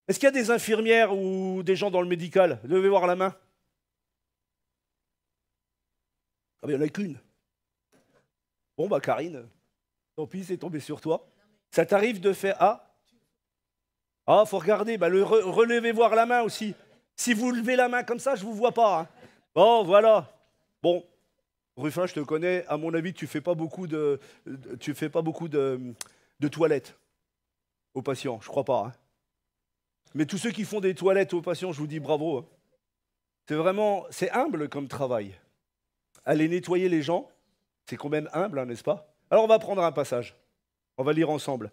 Est-ce qu'il y a des infirmières ou des gens dans le médical? Levez voir la main. Ah, mais il n'y en a qu'une. Bon, bah, Karine, tant pis, c'est tombé sur toi. Ça t'arrive de faire... Ah, faut regarder, bah, relevez voir la main aussi. Si vous levez la main comme ça, je ne vous vois pas. Hein. Bon, voilà. Bon, Ruffin, je te connais. À mon avis, tu fais pas beaucoup de toilettes aux patients. Je crois pas. Hein. Mais tous ceux qui font des toilettes aux patients, je vous dis bravo. Hein. C'est humble comme travail. Aller nettoyer les gens, c'est quand même humble, hein, n'est-ce pas? Alors, on va prendre un passage. On va lire ensemble.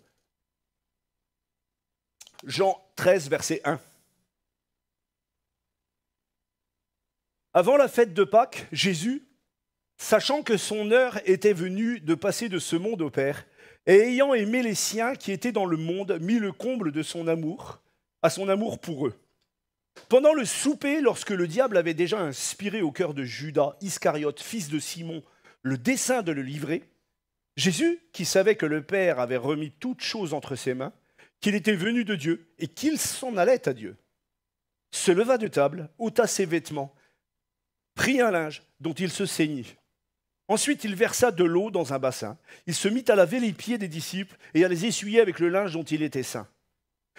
Jean 13, verset 1. Avant la fête de Pâques, Jésus, sachant que son heure était venue de passer de ce monde au Père, et ayant aimé les siens qui étaient dans le monde, mit le comble de son amour, à son amour pour eux. Pendant le souper, lorsque le diable avait déjà inspiré au cœur de Judas, Iscariote, fils de Simon, le dessein de le livrer, Jésus, qui savait que le Père avait remis toutes choses entre ses mains, qu'il était venu de Dieu et qu'il s'en allait à Dieu, se leva de table, ôta ses vêtements, prit un linge dont il se ceignit. Ensuite, il versa de l'eau dans un bassin. Il se mit à laver les pieds des disciples et à les essuyer avec le linge dont il était saint.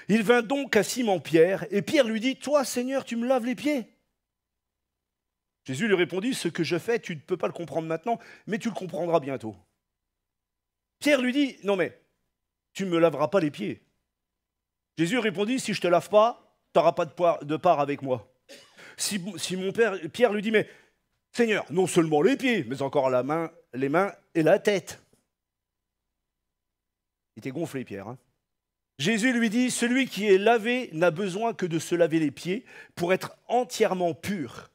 Il vint donc à Simon-Pierre, et Pierre lui dit « Toi, Seigneur, tu me laves les pieds ?» Jésus lui répondit « Ce que je fais, tu ne peux pas le comprendre maintenant, mais tu le comprendras bientôt. » Pierre lui dit « Non mais, tu ne me laveras pas les pieds. » Jésus répondit « Si je ne te lave pas, tu n'auras pas de part avec moi. » Pierre lui dit « Mais Seigneur, non seulement les pieds, mais encore les mains et la tête. » Il était gonflé, Pierre. Hein. Jésus lui dit, celui qui est lavé n'a besoin que de se laver les pieds pour être entièrement pur.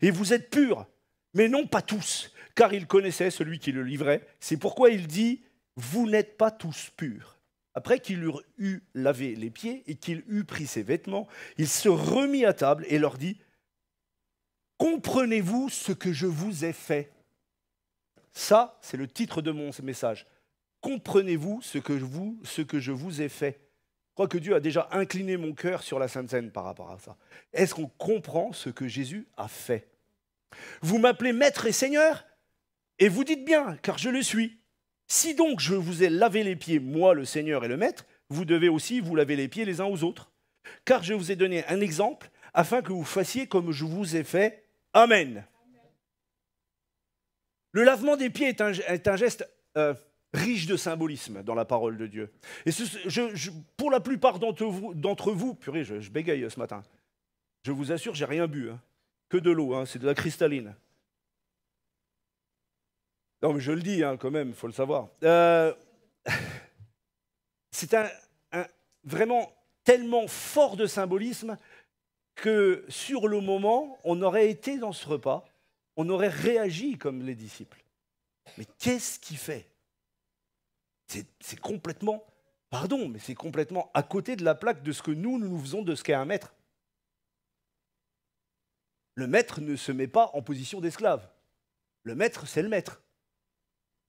Et vous êtes purs, mais non pas tous, car il connaissait celui qui le livrait. C'est pourquoi il dit, vous n'êtes pas tous purs. Après qu'il eut lavé les pieds et qu'il eut pris ses vêtements, il se remit à table et leur dit, comprenez-vous ce que je vous ai fait? Ça, c'est le titre de mon message. Comprenez-vous ce que je vous ai fait? Je crois que Dieu a déjà incliné mon cœur sur la Sainte Seine par rapport à ça. Est-ce qu'on comprend ce que Jésus a fait? Vous m'appelez Maître et Seigneur, et vous dites bien, car je le suis. Si donc je vous ai lavé les pieds, moi le Seigneur et le Maître, vous devez aussi vous laver les pieds les uns aux autres. Car je vous ai donné un exemple, afin que vous fassiez comme je vous ai fait. Amen. Le lavement des pieds est un geste... riche de symbolisme dans la parole de Dieu. Et pour la plupart d'entre vous, purée, je bégaye ce matin. Je vous assure, j'ai rien bu, hein. Que de l'eau, hein, c'est de la cristalline. Non, mais je le dis hein, quand même, il faut le savoir. C'est vraiment tellement fort de symbolisme que sur le moment, on aurait été dans ce repas, on aurait réagi comme les disciples. Mais qu'est-ce qu'il fait ? C'est complètement, pardon, mais c'est complètement à côté de la plaque de ce que nous faisons de ce qu'est un maître. Le maître ne se met pas en position d'esclave. Le maître, c'est le maître.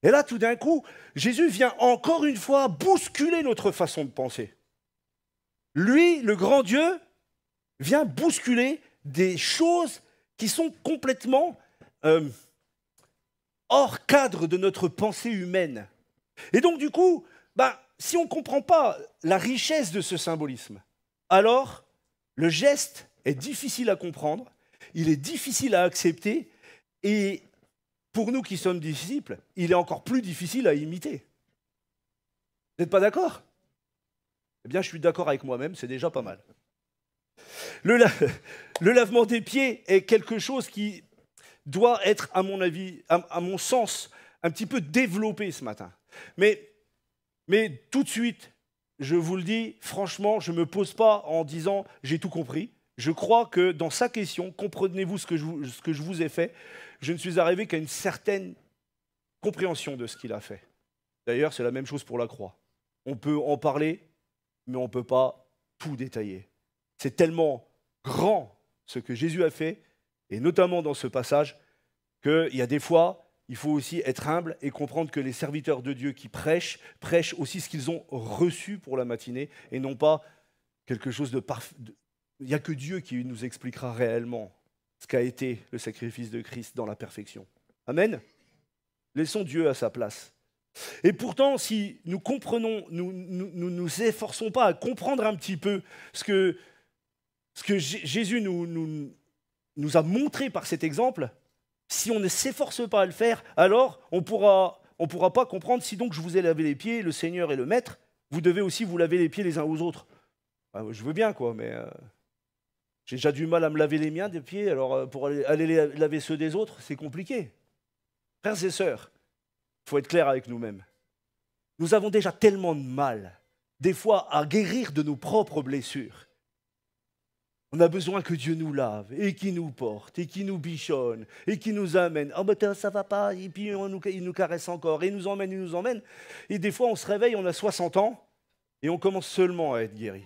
Et là, tout d'un coup, Jésus vient encore une fois bousculer notre façon de penser. Lui, le grand Dieu, vient bousculer des choses qui sont complètement hors cadre de notre pensée humaine. Et donc, du coup, si on ne comprend pas la richesse de ce symbolisme, alors le geste est difficile à comprendre, il est difficile à accepter, et pour nous qui sommes disciples, il est encore plus difficile à imiter. Vous n'êtes pas d'accord? Eh bien, je suis d'accord avec moi-même, c'est déjà pas mal. Le lavement des pieds est quelque chose qui doit être, à mon avis, à mon sens, un petit peu développé ce matin. Mais tout de suite, je vous le dis, franchement, je ne me pose pas en disant « j'ai tout compris ». Je crois que dans sa question, comprenez-vous ce que je vous ai fait, je ne suis arrivé qu'à une certaine compréhension de ce qu'il a fait. D'ailleurs, c'est la même chose pour la croix. On peut en parler, mais on ne peut pas tout détailler. C'est tellement grand ce que Jésus a fait, et notamment dans ce passage, qu'il y a des fois... Il faut aussi être humble et comprendre que les serviteurs de Dieu qui prêchent aussi ce qu'ils ont reçu pour la matinée et non pas quelque chose de parfait. Il n'y a que Dieu qui nous expliquera réellement ce qu'a été le sacrifice de Christ dans la perfection. Amen. Laissons Dieu à sa place. Et pourtant, si nous comprenons, nous efforçons pas à comprendre un petit peu ce que Jésus nous a montré par cet exemple, si on ne s'efforce pas à le faire, alors on pourra pas comprendre. Si donc je vous ai lavé les pieds, le Seigneur est le Maître, vous devez aussi vous laver les pieds les uns aux autres. Je veux bien, quoi, mais j'ai déjà du mal à me laver les miens des pieds, alors pour aller laver ceux des autres, c'est compliqué. Frères et sœurs, il faut être clair avec nous-mêmes. Nous avons déjà tellement de mal, des fois, à guérir de nos propres blessures. On a besoin que Dieu nous lave, et qu'il nous porte, et qu'il nous bichonne, et qu'il nous amène. « Oh, ben ça va pas », et puis il nous caresse encore, et il nous emmène. Et des fois, on se réveille, on a 60 ans, et on commence seulement à être guéri.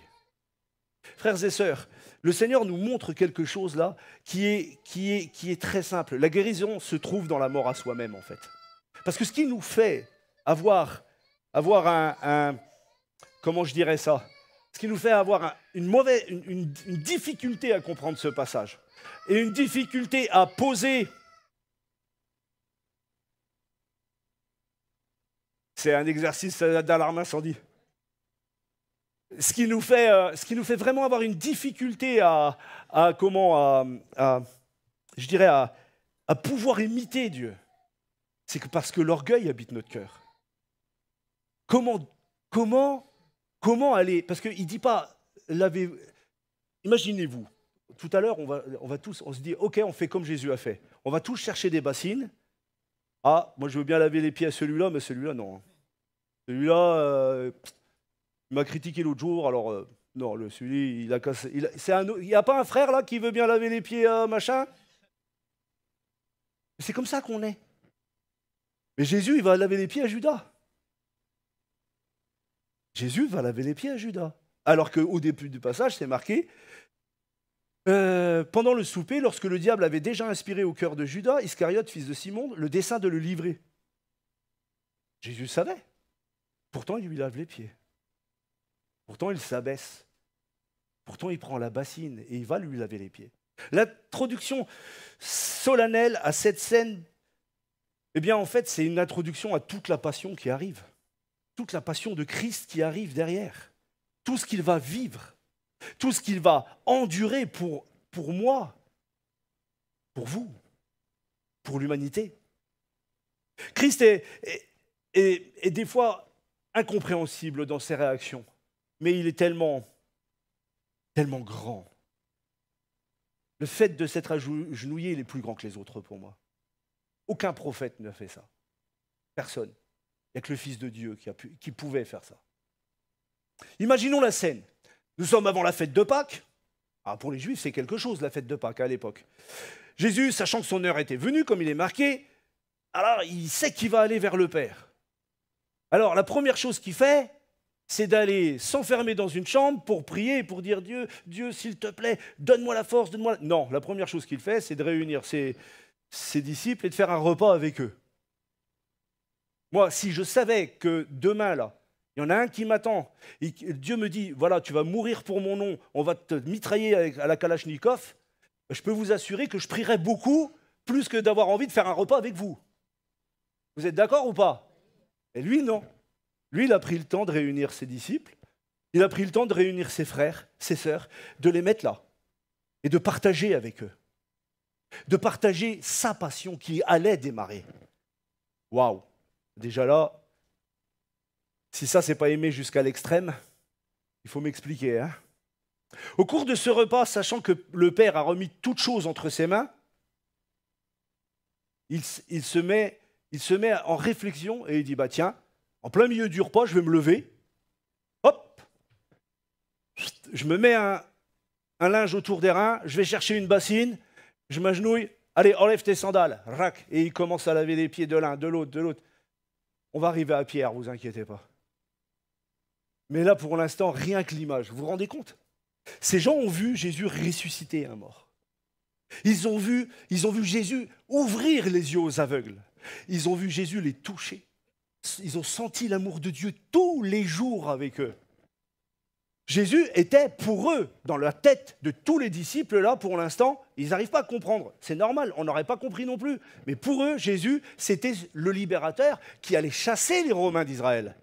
Frères et sœurs, le Seigneur nous montre quelque chose là qui est très simple. La guérison se trouve dans la mort à soi-même, en fait. Parce que ce qui nous fait avoir comment je dirais ça, ce qui nous fait avoir une difficulté à comprendre ce passage et une difficulté à poser. C'est un exercice d'alarme incendie. Ce qui nous fait vraiment avoir une difficulté à pouvoir imiter Dieu, c'est que parce que l'orgueil habite notre cœur. Comment aller? Parce qu'il ne dit pas laver. Imaginez-vous, tout à l'heure, on se dit, ok, on fait comme Jésus a fait. On va tous chercher des bassines. Ah, moi je veux bien laver les pieds à celui-là, mais celui-là, non. Celui-là, il m'a critiqué l'autre jour, alors non, celui-là, il a cassé. Il n'y a pas un frère là qui veut bien laver les pieds, machin? C'est comme ça qu'on est. Mais Jésus, il va laver les pieds à Judas. Jésus va laver les pieds à Judas. Alors qu'au début du passage, c'est marqué, pendant le souper, lorsque le diable avait déjà inspiré au cœur de Judas, Iscariote, fils de Simon, le dessein de le livrer. Jésus savait. Pourtant, il lui lave les pieds. Pourtant, il s'abaisse. Pourtant, il prend la bassine et il va lui laver les pieds. L'introduction solennelle à cette scène, eh bien, en fait, c'est une introduction à toute la passion qui arrive. Toute la passion de Christ qui arrive derrière. Tout ce qu'il va vivre. Tout ce qu'il va endurer pour moi, pour vous, pour l'humanité. Christ est des fois incompréhensible dans ses réactions, mais il est tellement grand. Le fait de s'être agenouillé, il est plus grand que les autres pour moi. Aucun prophète n'a fait ça. Personne. Il n'y a que le Fils de Dieu qui pouvait faire ça. Imaginons la scène. Nous sommes avant la fête de Pâques. Ah, pour les Juifs, c'est quelque chose, la fête de Pâques, à l'époque. Jésus, sachant que son heure était venue, comme il est marqué, alors il sait qu'il va aller vers le Père. Alors, la première chose qu'il fait, c'est d'aller s'enfermer dans une chambre pour prier, pour dire Dieu, s'il te plaît, donne-moi la force, donne-moi... Non, la première chose qu'il fait, c'est de réunir ses disciples et de faire un repas avec eux. Moi, si je savais que demain, là, il y en a un qui m'attend, et Dieu me dit, voilà, tu vas mourir pour mon nom, on va te mitrailler à la Kalachnikov, je peux vous assurer que je prierais beaucoup, plus que d'avoir envie de faire un repas avec vous. Vous êtes d'accord ou pas? Et lui, non. Lui, il a pris le temps de réunir ses disciples, il a pris le temps de réunir ses frères, ses sœurs, de les mettre là, et de partager avec eux. De partager sa passion qui allait démarrer. Waouh! Déjà là, si ça, c'est pas aimer jusqu'à l'extrême, il faut m'expliquer. Hein. Au cours de ce repas, sachant que le Père a remis toutes choses entre ses mains, il se met en réflexion et il dit, bah tiens, en plein milieu du repas, je vais me lever, hop, je me mets un linge autour des reins, je vais chercher une bassine, je m'agenouille, allez, enlève tes sandales, rac, et il commence à laver les pieds de l'un, de l'autre. On va arriver à Pierre, vous inquiétez pas. Mais là, pour l'instant, rien que l'image. Vous vous rendez compte? Ces gens ont vu Jésus ressusciter un mort. Ils ont vu Jésus ouvrir les yeux aux aveugles. Ils ont vu Jésus les toucher. Ils ont senti l'amour de Dieu tous les jours avec eux. Jésus était pour eux, dans la tête de tous les disciples, là, pour l'instant, ils n'arrivent pas à comprendre. C'est normal, on n'aurait pas compris non plus. Mais pour eux, Jésus, c'était le libérateur qui allait chasser les Romains d'Israël.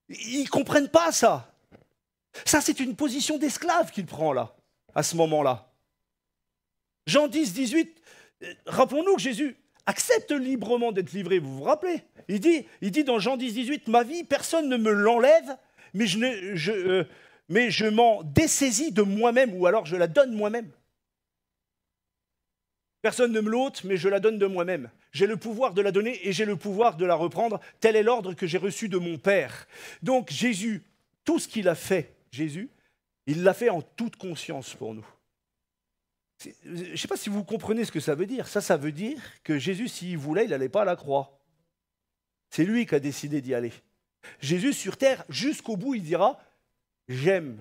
Ils ne comprennent pas ça. Ça, c'est une position d'esclave qu'il prend là, à ce moment-là. Jean 10, 18, rappelons-nous que Jésus accepte librement d'être livré, vous vous rappelez? Il dit dans Jean 10, 18, « Ma vie, personne ne me l'enlève, mais je m'en dessaisis de moi-même, ou alors je la donne moi-même. Personne ne me l'ôte, mais je la donne de moi-même. J'ai le pouvoir de la donner et j'ai le pouvoir de la reprendre. Tel est l'ordre que j'ai reçu de mon Père. » Donc Jésus, tout ce qu'il a fait, Jésus, il l'a fait en toute conscience pour nous. Je ne sais pas si vous comprenez ce que ça veut dire. Ça veut dire que Jésus, s'il voulait, il n'allait pas à la croix. C'est lui qui a décidé d'y aller. Jésus, sur terre, jusqu'au bout, il dira « J'aime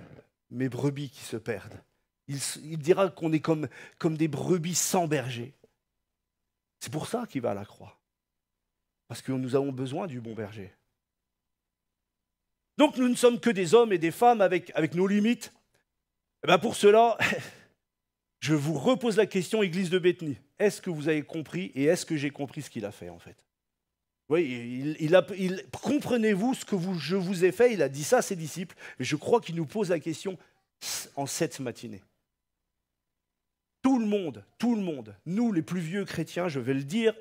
mes brebis qui se perdent ». Il dira qu'on est comme des brebis sans berger. C'est pour ça qu'il va à la croix. Parce que nous avons besoin du bon berger. Donc nous ne sommes que des hommes et des femmes avec nos limites. Et bien pour cela, je vous repose la question, Église de Béthanie. Est-ce que vous avez compris et est-ce que j'ai compris ce qu'il a fait en fait? Oui, comprenez-vous ce que je vous ai fait? Il a dit ça à ses disciples. Et je crois qu'il nous pose la question en cette matinée. Tout le monde, nous les plus vieux chrétiens, je vais le dire,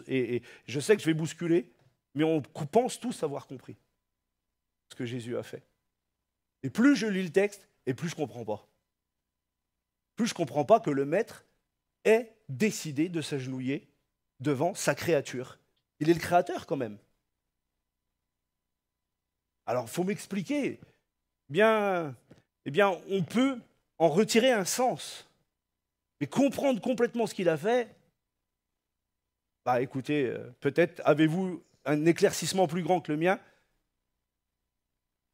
et je sais que je vais bousculer, mais on pense tous avoir compris ce que Jésus a fait. Et plus je lis le texte, et plus je ne comprends pas. Plus je ne comprends pas que le maître ait décidé de s'agenouiller devant sa créature. Il est le créateur quand même. Alors, il faut m'expliquer. Eh bien, on peut en retirer un sens. Mais comprendre complètement ce qu'il a fait, bah écoutez, peut-être avez-vous un éclaircissement plus grand que le mien.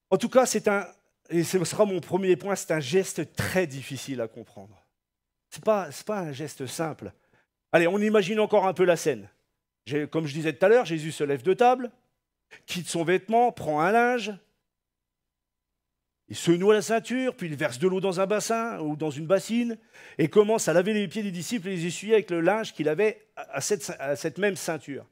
En tout cas, et ce sera mon premier point, c'est un geste très difficile à comprendre. C'est pas un geste simple. Allez, on imagine encore un peu la scène. Comme je disais tout à l'heure, Jésus se lève de table, quitte son vêtement, prend un linge, il se noue à la ceinture, puis il verse de l'eau dans un bassin ou dans une bassine et commence à laver les pieds des disciples et les essuyer avec le linge qu'il avait à cette même ceinture.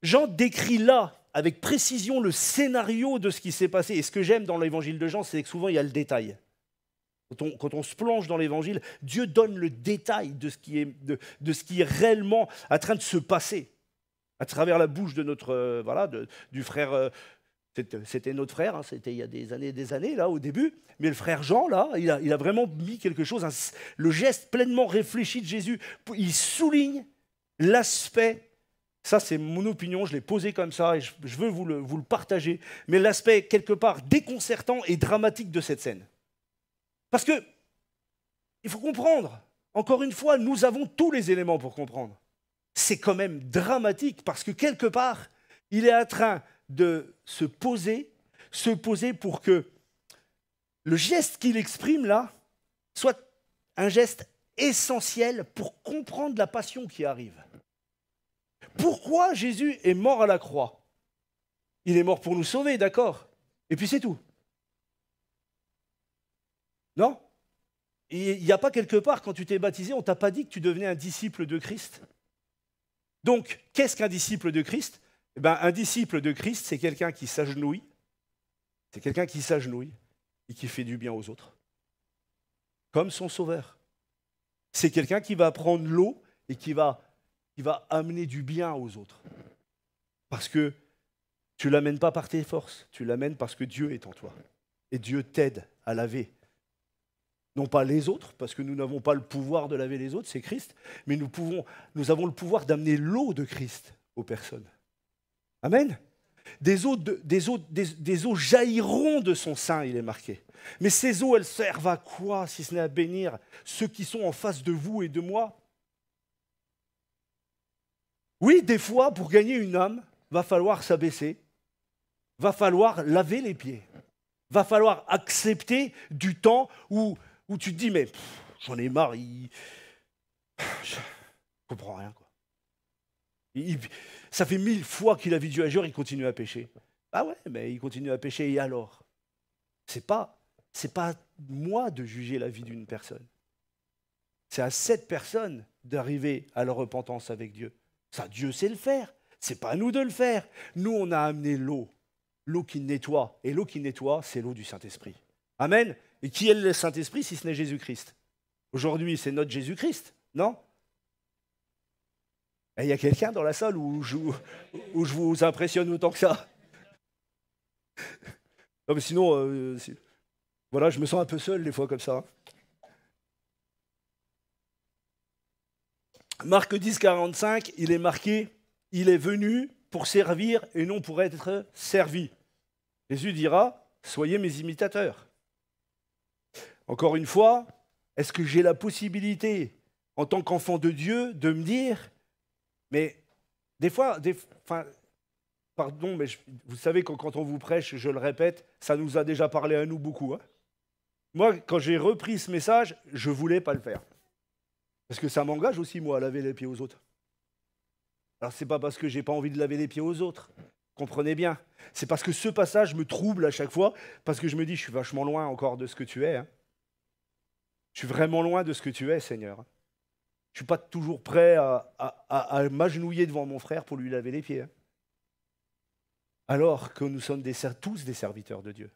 Jean décrit là, avec précision, le scénario de ce qui s'est passé. Et ce que j'aime dans l'évangile de Jean, c'est que souvent il y a le détail. Quand on se plonge dans l'évangile, Dieu donne le détail de ce qui est réellement en train de se passer à travers la bouche de du frère. C'était notre frère, hein, c'était il y a des années, là, au début. Mais le frère Jean, là, il a vraiment mis quelque chose, le geste pleinement réfléchi de Jésus. Il souligne l'aspect, ça c'est mon opinion, je l'ai posé comme ça et je veux vous le partager, mais l'aspect quelque part déconcertant et dramatique de cette scène. Parce que, il faut comprendre, encore une fois, nous avons tous les éléments pour comprendre. C'est quand même dramatique parce que quelque part, il est en train de se poser pour que le geste qu'il exprime là soit un geste essentiel pour comprendre la passion qui arrive. Pourquoi Jésus est mort à la croix? Il est mort pour nous sauver, d'accord? Et puis c'est tout. Non? Il n'y a pas quelque part, quand tu t'es baptisé, on ne t'a pas dit que tu devenais un disciple de Christ. Donc, qu'est-ce qu'un disciple de Christ? Eh bien, un disciple de Christ, c'est quelqu'un qui s'agenouille, et qui fait du bien aux autres, comme son sauveur. C'est quelqu'un qui va prendre l'eau et qui va amener du bien aux autres. Parce que tu ne l'amènes pas par tes forces, tu l'amènes parce que Dieu est en toi. Et Dieu t'aide à laver. Non pas les autres, parce que nous n'avons pas le pouvoir de laver les autres, c'est Christ, mais nous avons le pouvoir d'amener l'eau de Christ aux personnes. Amen. Des eaux jailliront de son sein, il est marqué. Mais ces eaux, elles servent à quoi, si ce n'est à bénir ceux qui sont en face de vous et de moi? Oui, des fois, pour gagner une âme, va falloir s'abaisser, va falloir laver les pieds, va falloir accepter du temps où tu te dis, mais j'en ai marre, je comprends rien, quoi. Ça fait 1000 fois qu'il a vu Dieu agir, il continue à pécher. Ah ouais, mais il continue à pécher, et alors? C'est pas c'est pas moi de juger la vie d'une personne. C'est à cette personne d'arriver à la repentance avec Dieu. Ça, Dieu sait le faire. C'est pas à nous de le faire. Nous, on a amené l'eau qui nettoie. Et l'eau qui nettoie, c'est l'eau du Saint-Esprit. Amen. Et qui est le Saint-Esprit si ce n'est Jésus-Christ? Aujourd'hui, c'est notre Jésus-Christ, non? Et il y a quelqu'un dans la salle où je vous impressionne autant que ça? Non, mais sinon, voilà, je me sens un peu seul des fois comme ça. Marc 10, 45, il est marqué « Il est venu pour servir et non pour être servi ». Jésus dira « Soyez mes imitateurs ». Encore une fois, est-ce que j'ai la possibilité, en tant qu'enfant de Dieu, de me dire « Mais des fois, pardon, mais vous savez que quand on vous prêche, je le répète, ça nous a déjà parlé à nous beaucoup. Hein. Moi, quand j'ai repris ce message, je ne voulais pas le faire. Parce que ça m'engage aussi, moi, à laver les pieds aux autres. Alors, ce n'est pas parce que je n'ai pas envie de laver les pieds aux autres. Comprenez bien. C'est parce que ce passage me trouble à chaque fois, parce que je me dis, je suis vachement loin encore de ce que tu es. Hein. Je suis vraiment loin de ce que tu es, Seigneur. Je ne suis pas toujours prêt à m'agenouiller devant mon frère pour lui laver les pieds. Hein. Alors que nous sommes tous des serviteurs de Dieu.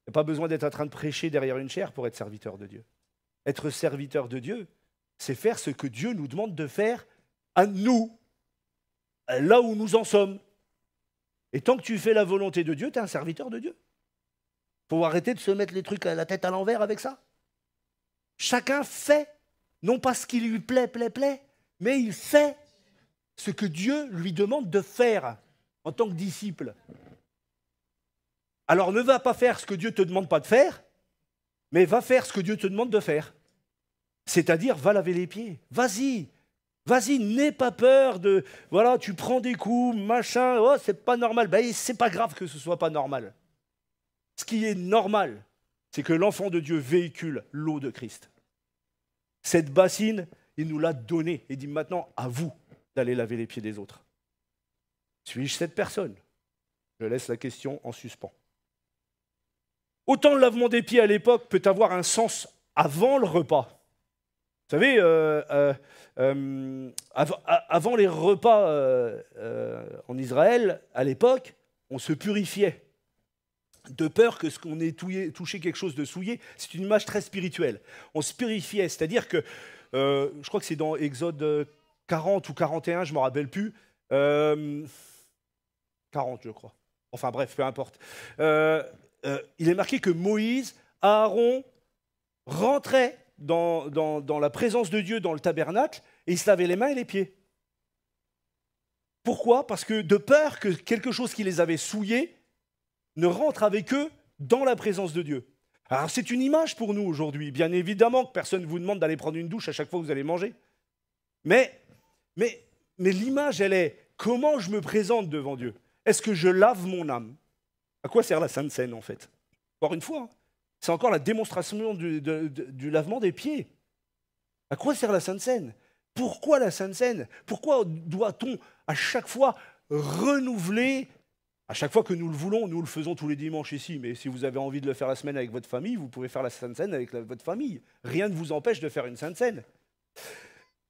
Il n'y a pas besoin d'être en train de prêcher derrière une chaire pour être serviteur de Dieu. Être serviteur de Dieu, c'est faire ce que Dieu nous demande de faire à nous, là où nous en sommes. Et tant que tu fais la volonté de Dieu, tu es un serviteur de Dieu. Il faut arrêter de se mettre les trucs à la tête à l'envers avec ça. Chacun fait, non pas ce qui lui plaît, mais il fait ce que Dieu lui demande de faire en tant que disciple. Alors ne va pas faire ce que Dieu ne te demande pas de faire, mais va faire ce que Dieu te demande de faire. C'est-à-dire, va laver les pieds. Vas-y, n'aie pas peur de... Voilà, tu prends des coups, machin, oh, c'est pas normal. Ben, c'est pas grave que ce soit pas normal. Ce qui est normal, c'est que l'enfant de Dieu véhicule l'eau de Christ. Cette bassine, il nous l'a donnée et dit maintenant, à vous d'aller laver les pieds des autres. Suis-je cette personne? Je laisse la question en suspens. Autant le lavement des pieds à l'époque peut avoir un sens avant le repas. Vous savez, avant les repas en Israël, à l'époque, on se purifiait. De peur que ce qu'on ait touché quelque chose de souillé, c'est une image très spirituelle. On se purifiait, c'est-à-dire que, je crois que c'est dans Exode 40 ou 41, je ne me rappelle plus, 40 je crois, enfin bref, peu importe. Il est marqué que Moïse, Aaron rentraient dans la présence de Dieu dans le tabernacle et ils se lavaient les mains et les pieds. Pourquoi? Parce que de peur que quelque chose qui les avait souillés ne rentre avec eux dans la présence de Dieu. Alors c'est une image pour nous aujourd'hui. Bien évidemment que personne ne vous demande d'aller prendre une douche à chaque fois que vous allez manger. Mais l'image, elle est comment je me présente devant Dieu. Est-ce que je lave mon âme? À quoi sert la Sainte Seine en fait? Encore une fois, c'est encore la démonstration du lavement des pieds. À quoi sert la Sainte Seine? Pourquoi la Sainte Seine? Pourquoi doit-on à chaque fois renouveler? À chaque fois que nous le voulons, nous le faisons tous les dimanches ici, mais si vous avez envie de le faire la semaine avec votre famille, vous pouvez faire la Sainte Seine avec votre famille. Rien ne vous empêche de faire une Sainte Seine.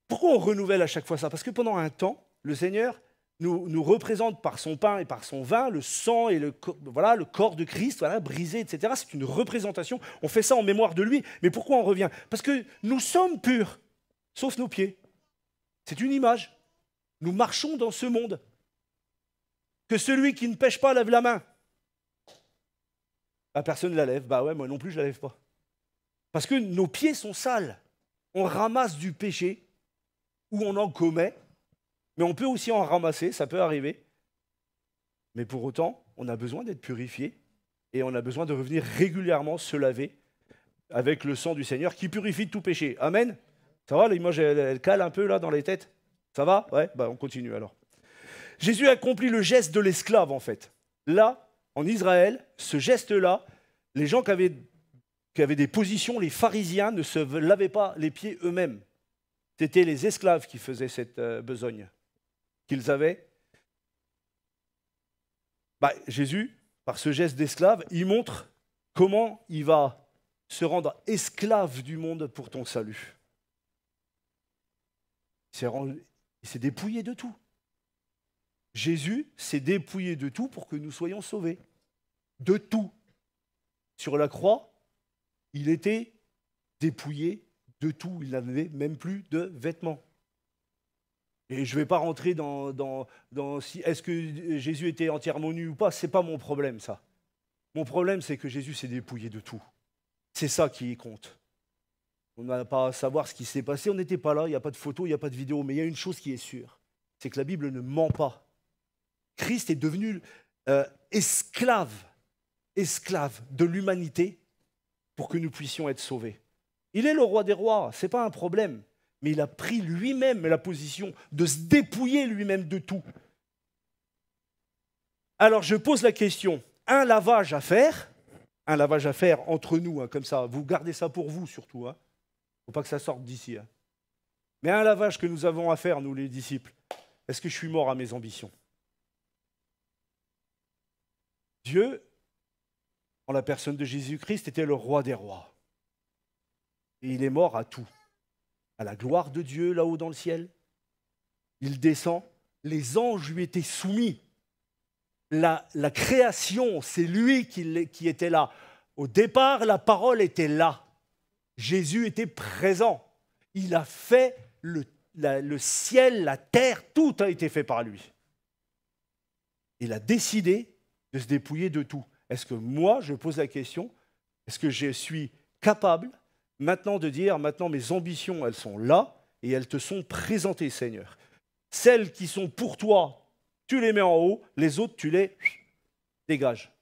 Pourquoi on renouvelle à chaque fois ça? Parce que pendant un temps, le Seigneur nous représente par son pain et par son vin, le sang et le corps de Christ, voilà, brisé, etc. C'est une représentation. On fait ça en mémoire de lui. Mais pourquoi on revient? Parce que nous sommes purs, sauf nos pieds. C'est une image. Nous marchons dans ce monde. Que celui qui ne pêche pas lève la main. La personne la lève. Bah ouais, moi non plus, je la lève pas. Parce que nos pieds sont sales. On ramasse du péché, ou on en commet, mais on peut aussi en ramasser, ça peut arriver. Mais pour autant, on a besoin d'être purifié, et on a besoin de revenir régulièrement se laver avec le sang du Seigneur qui purifie de tout péché. Amen. Ça va, l'image, elle cale un peu là dans les têtes? Ça va? Ouais, bah on continue alors. Jésus accomplit le geste de l'esclave, en fait. Là, en Israël, ce geste-là, les gens qui avaient des positions, les pharisiens, ne se lavaient pas les pieds eux-mêmes. C'était les esclaves qui faisaient cette besogne qu'ils avaient. Jésus, par ce geste d'esclave, il montre comment il va se rendre esclave du monde pour ton salut. Il s'est dépouillé de tout. Jésus s'est dépouillé de tout pour que nous soyons sauvés. De tout. Sur la croix, il était dépouillé de tout. Il n'avait même plus de vêtements. Et je ne vais pas rentrer dans si est-ce que Jésus était entièrement nu ou pas, ce n'est pas mon problème, ça. Mon problème, c'est que Jésus s'est dépouillé de tout. C'est ça qui compte. On n'a pas à savoir ce qui s'est passé, on n'était pas là, il n'y a pas de photo, il n'y a pas de vidéo, mais il y a une chose qui est sûre, c'est que la Bible ne ment pas. Christ est devenu esclave de l'humanité pour que nous puissions être sauvés. Il est le roi des rois, ce n'est pas un problème. Mais il a pris lui-même la position de se dépouiller lui-même de tout. Alors je pose la question, un lavage à faire entre nous, comme ça, vous gardez ça pour vous surtout, il ne faut pas que ça sorte d'ici. Mais un lavage que nous avons à faire, nous les disciples, est-ce que je suis mort à mes ambitions? Dieu, en la personne de Jésus-Christ, était le roi des rois. Et il est mort à tout. À la gloire de Dieu là-haut dans le ciel. Il descend, les anges lui étaient soumis. La création, c'est lui qui était là. Au départ, la parole était là. Jésus était présent. Il a fait le ciel, la terre, tout a été fait par lui. Il a décidé de se dépouiller de tout. Est-ce que moi, je pose la question, est-ce que je suis capable maintenant de dire, maintenant mes ambitions, elles sont là et elles te sont présentées, Seigneur. Celles qui sont pour toi, tu les mets en haut, les autres, tu les dégages.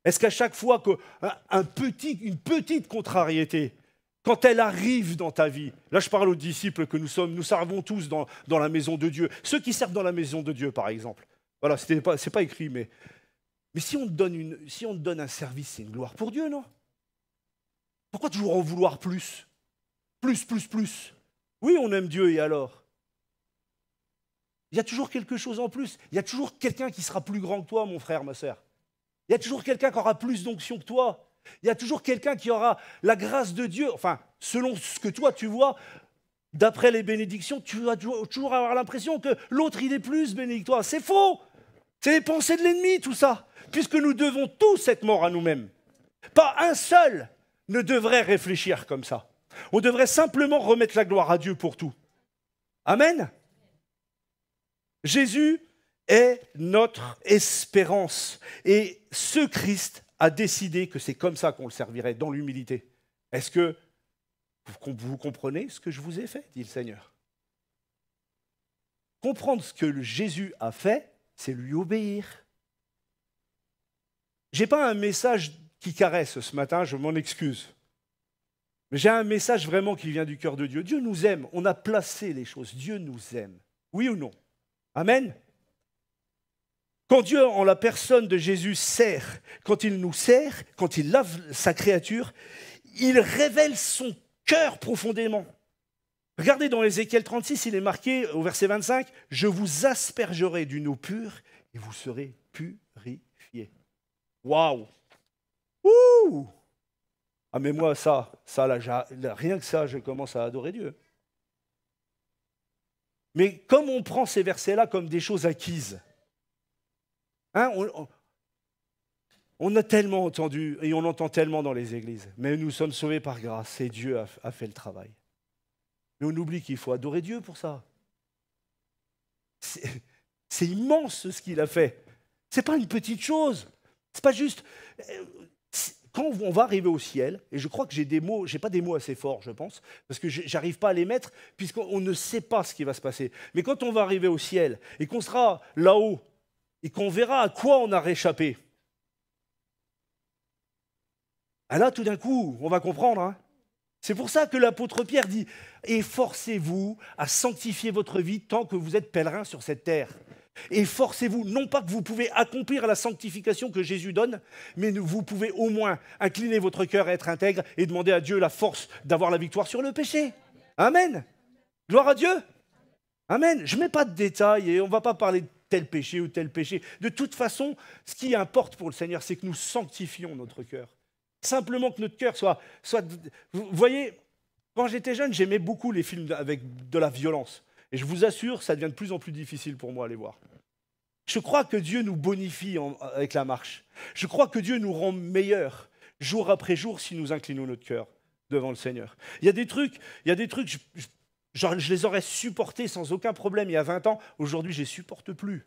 Est-ce qu'à chaque fois qu'une petite contrariété, quand elle arrive dans ta vie, là je parle aux disciples que nous sommes, nous servons tous dans la maison de Dieu, ceux qui servent dans la maison de Dieu par exemple, voilà, c'est pas écrit, mais si on te donne un service, c'est une gloire pour Dieu, non ? Pourquoi toujours en vouloir plus ? Plus. Oui, on aime Dieu, et alors ? Il y a toujours quelque chose en plus. Il y a toujours quelqu'un qui sera plus grand que toi, mon frère, ma sœur. Il y a toujours quelqu'un qui aura plus d'onction que toi. Il y a toujours quelqu'un qui aura la grâce de Dieu. Enfin, selon ce que toi, tu vois, d'après les bénédictions, tu vas toujours avoir l'impression que l'autre, il est plus béni que toi. C'est faux. C'est les pensées de l'ennemi, tout ça. Puisque nous devons tous être morts à nous-mêmes. Pas un seul ne devrait réfléchir comme ça. On devrait simplement remettre la gloire à Dieu pour tout. Amen. Jésus est notre espérance. Et ce Christ a décidé que c'est comme ça qu'on le servirait, dans l'humilité. Est-ce que vous comprenez ce que je vous ai fait, dit le Seigneur? Comprendre ce que Jésus a fait, c'est lui obéir. Je n'ai pas un message qui caresse ce matin, je m'en excuse. Mais j'ai un message vraiment qui vient du cœur de Dieu. Dieu nous aime, on a placé les choses, Dieu nous aime. Oui ou non? Amen. Quand Dieu, en la personne de Jésus, sert, quand il nous sert, quand il lave sa créature, il révèle son cœur profondément. Regardez dans Ézéchiel 36, il est marqué au verset 25, « Je vous aspergerai d'une eau pure et vous serez purifiés. » Waouh! Ouh! Ah mais moi, ça là, rien que ça, je commence à adorer Dieu. Mais comme on prend ces versets-là comme des choses acquises, hein, on a tellement entendu, et on entend tellement dans les églises, mais nous sommes sauvés par grâce, et Dieu a fait le travail. Mais on oublie qu'il faut adorer Dieu pour ça. C'est immense ce qu'il a fait. Ce n'est pas une petite chose. C'est pas juste... Quand on va arriver au ciel, et je crois que j'ai pas des mots assez forts, je pense, parce que j'arrive pas à les mettre, puisqu'on ne sait pas ce qui va se passer. Mais quand on va arriver au ciel, et qu'on sera là-haut, et qu'on verra à quoi on a réchappé, là, tout d'un coup, on va comprendre. Hein. C'est pour ça que l'apôtre Pierre dit « Efforcez-vous à sanctifier votre vie tant que vous êtes pèlerins sur cette terre. » Efforcez-vous, non pas que vous pouvez accomplir la sanctification que Jésus donne, mais vous pouvez au moins incliner votre cœur à être intègre et demander à Dieu la force d'avoir la victoire sur le péché. Amen. Gloire à Dieu. Amen. Je ne mets pas de détails et on ne va pas parler de tel péché ou tel péché. De toute façon, ce qui importe pour le Seigneur, c'est que nous sanctifions notre cœur. Simplement que notre cœur soit... Vous voyez, quand j'étais jeune, j'aimais beaucoup les films avec de la violence. Et je vous assure, ça devient de plus en plus difficile pour moi à les voir. Je crois que Dieu nous bonifie avec la marche. Je crois que Dieu nous rend meilleurs jour après jour si nous inclinons notre cœur devant le Seigneur. Il y a des trucs, je les aurais supportés sans aucun problème il y a 20 ans. Aujourd'hui, je ne les supporte plus.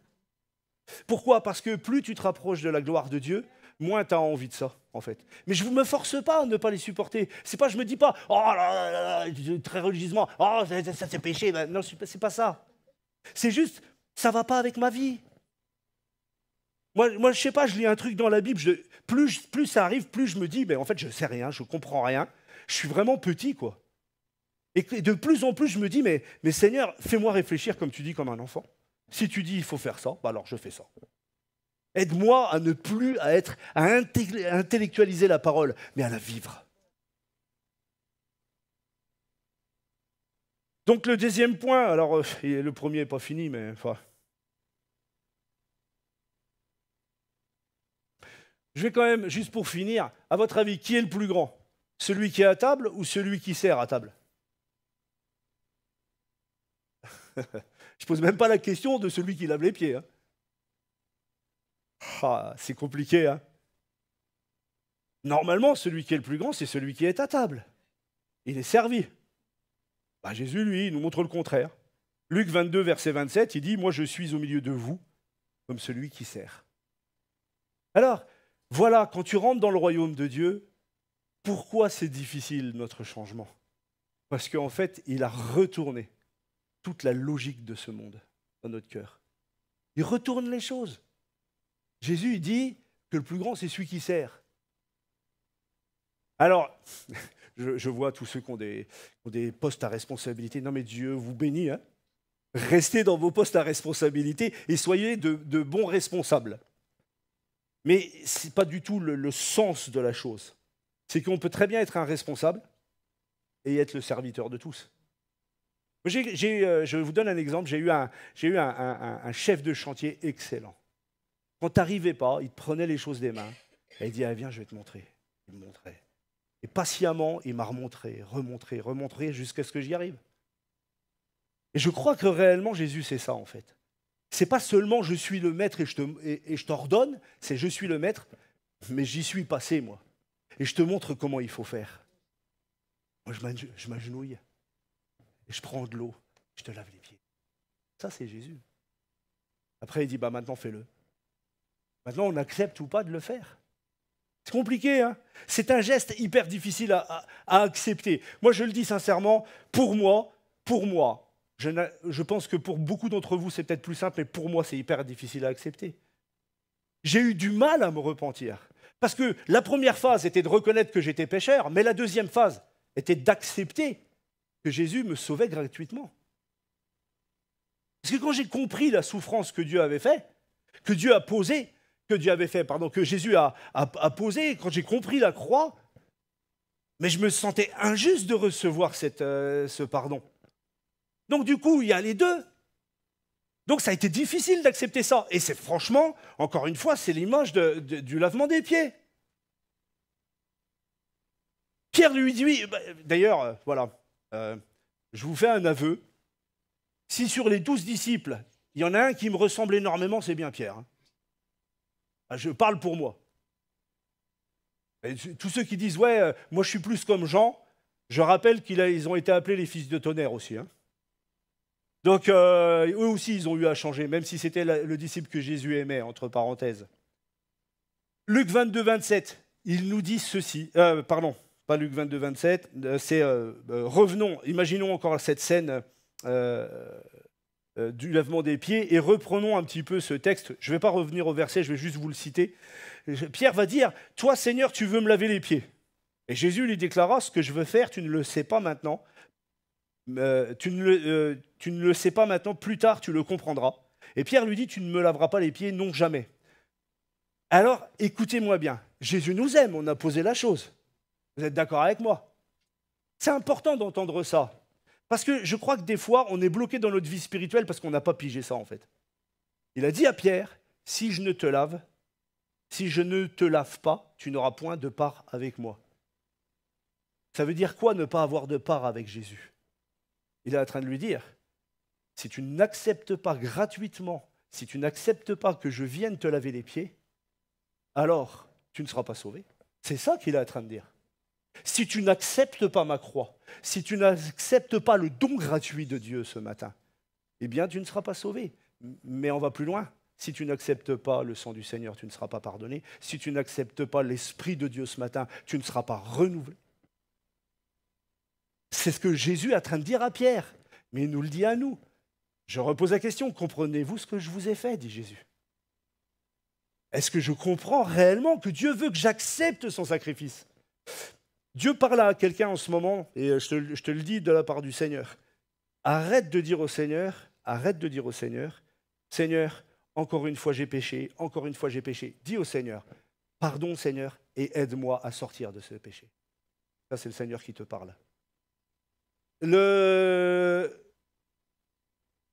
Pourquoi ? Parce que plus tu te rapproches de la gloire de Dieu, moins tu as envie de ça, en fait. Mais je ne me force pas à ne pas les supporter. C'est pas, je me dis pas, oh là là, là très religieusement, oh ça c'est péché. Ben, non, c'est pas ça. C'est juste, ça va pas avec ma vie. Moi, je sais pas, je lis un truc dans la Bible, plus ça arrive, plus je me dis, ben en fait, je sais rien, je comprends rien. Je suis vraiment petit, quoi. Et de plus en plus, je me dis, mais Seigneur, fais-moi réfléchir comme tu dis, comme un enfant. Si tu dis, il faut faire ça, bah alors je fais ça. Aide-moi à ne plus à intellectualiser la parole, mais à la vivre. Donc le deuxième point, alors le premier n'est pas fini, mais enfin... Je vais quand même, juste pour finir, à votre avis, qui est le plus grand ? Celui qui est à table ou celui qui sert à table ? Je ne pose même pas la question de celui qui lave les pieds. Hein. Ah, c'est compliqué. Hein. Normalement, celui qui est le plus grand, c'est celui qui est à table. Il est servi. Bah, Jésus, lui, il nous montre le contraire. Luc 22, verset 27, il dit « Moi, je suis au milieu de vous, comme celui qui sert. » Alors, voilà, quand tu rentres dans le royaume de Dieu, pourquoi c'est difficile notre changement ? Parce qu'en fait, il a retourné toute la logique de ce monde dans notre cœur. Il retourne les choses. Jésus il dit que le plus grand, c'est celui qui sert. Alors, je vois tous ceux qui ont des postes à responsabilité. Non mais Dieu vous bénit. Hein. Restez dans vos postes à responsabilité et soyez de bons responsables. Mais ce n'est pas du tout le sens de la chose. C'est qu'on peut très bien être un responsable et être le serviteur de tous. Je vous donne un exemple. J'ai eu un chef de chantier excellent. Quand tu n'arrivais pas, il te prenait les choses des mains et il dit ah, « Viens, je vais te montrer. » Il me montrait. Et patiemment, il m'a remontré jusqu'à ce que j'y arrive. Et je crois que réellement, Jésus, c'est ça en fait. C'est pas seulement je suis le maître et je t'ordonne, c'est je suis le maître, mais j'y suis passé moi. Et je te montre comment il faut faire. Moi je m'agenouille et je prends de l'eau, je te lave les pieds. Ça c'est Jésus. Après il dit bah maintenant fais-le. Maintenant on accepte ou pas de le faire. C'est compliqué, hein ? C'est un geste hyper difficile à accepter. Moi je le dis sincèrement, pour moi, je pense que pour beaucoup d'entre vous, c'est peut-être plus simple, mais pour moi, c'est hyper difficile à accepter. J'ai eu du mal à me repentir. Parce que la première phase était de reconnaître que j'étais pécheur, mais la deuxième phase était d'accepter que Jésus me sauvait gratuitement. Parce que quand j'ai compris la souffrance que Dieu avait fait, que Jésus a posé, quand j'ai compris la croix, mais je me sentais injuste de recevoir ce pardon. Donc du coup, il y a les deux. Donc ça a été difficile d'accepter ça. Et c'est franchement, encore une fois, c'est l'image du lavement des pieds. Pierre lui dit, d'ailleurs, voilà, je vous fais un aveu. Si sur les 12 disciples, il y en a un qui me ressemble énormément, c'est bien Pierre. Hein. Je parle pour moi. Et tous ceux qui disent, ouais, moi je suis plus comme Jean, je rappelle qu'ils ont été appelés les fils de tonnerre aussi. Hein. Donc, eux aussi, ils ont eu à changer, même si c'était le disciple que Jésus aimait, entre parenthèses. Luc 22, 27, il nous dit ceci. Pardon, pas Luc 22, 27, c'est revenons, imaginons encore cette scène du lavement des pieds et reprenons un petit peu ce texte. Je ne vais pas revenir au verset, je vais juste vous le citer. Pierre va dire « Toi, Seigneur, tu veux me laver les pieds ?» Et Jésus lui déclara « Ce que je veux faire, tu ne le sais pas maintenant. » Tu ne le sais pas maintenant, plus tard tu le comprendras. Et Pierre lui dit, tu ne me laveras pas les pieds, non jamais. Alors, écoutez-moi bien, Jésus nous aime, on a posé la chose. Vous êtes d'accord avec moi ? C'est important d'entendre ça. Parce que je crois que des fois, on est bloqué dans notre vie spirituelle parce qu'on n'a pas pigé ça en fait. Il a dit à Pierre, si je ne te lave, si je ne te lave pas, tu n'auras point de part avec moi. Ça veut dire quoi ne pas avoir de part avec Jésus? Il est en train de lui dire, si tu n'acceptes pas gratuitement, si tu n'acceptes pas que je vienne te laver les pieds, alors tu ne seras pas sauvé. C'est ça qu'il est en train de dire. Si tu n'acceptes pas ma croix, si tu n'acceptes pas le don gratuit de Dieu ce matin, eh bien tu ne seras pas sauvé. Mais on va plus loin. Si tu n'acceptes pas le sang du Seigneur, tu ne seras pas pardonné. Si tu n'acceptes pas l'Esprit de Dieu ce matin, tu ne seras pas renouvelé. C'est ce que Jésus est en train de dire à Pierre, mais il nous le dit à nous. Je repose la question, comprenez-vous ce que je vous ai fait, dit Jésus. Est-ce que je comprends réellement que Dieu veut que j'accepte son sacrifice? Dieu parle à quelqu'un en ce moment, et je te le dis de la part du Seigneur. Arrête de dire au Seigneur, Seigneur, encore une fois j'ai péché, encore une fois j'ai péché. Dis au Seigneur, pardon Seigneur, et aide-moi à sortir de ce péché. Ça c'est le Seigneur qui te parle.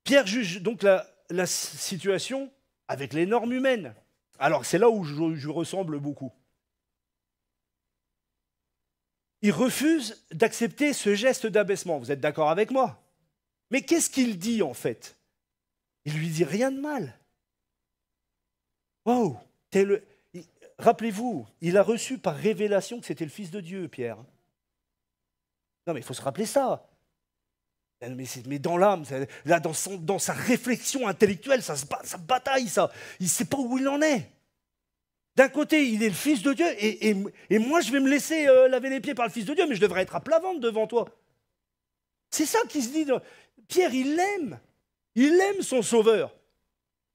Pierre juge donc la situation avec les normes humaines. Alors c'est là où je ressemble beaucoup. Il refuse d'accepter ce geste d'abaissement. Vous êtes d'accord avec moi? Mais qu'est-ce qu'il dit en fait? Il lui dit rien de mal. Wow, rappelez-vous, il a reçu par révélation que c'était le Fils de Dieu, Pierre. Non mais il faut se rappeler ça. Mais dans l'âme, là, dans sa réflexion intellectuelle, ça bataille, ça. Il ne sait pas où il en est. D'un côté, il est le Fils de Dieu, et moi, je vais me laisser laver les pieds par le Fils de Dieu, mais je devrais être à plat ventre devant toi. C'est ça qui se dit. Pierre, il l'aime. Il aime son Sauveur.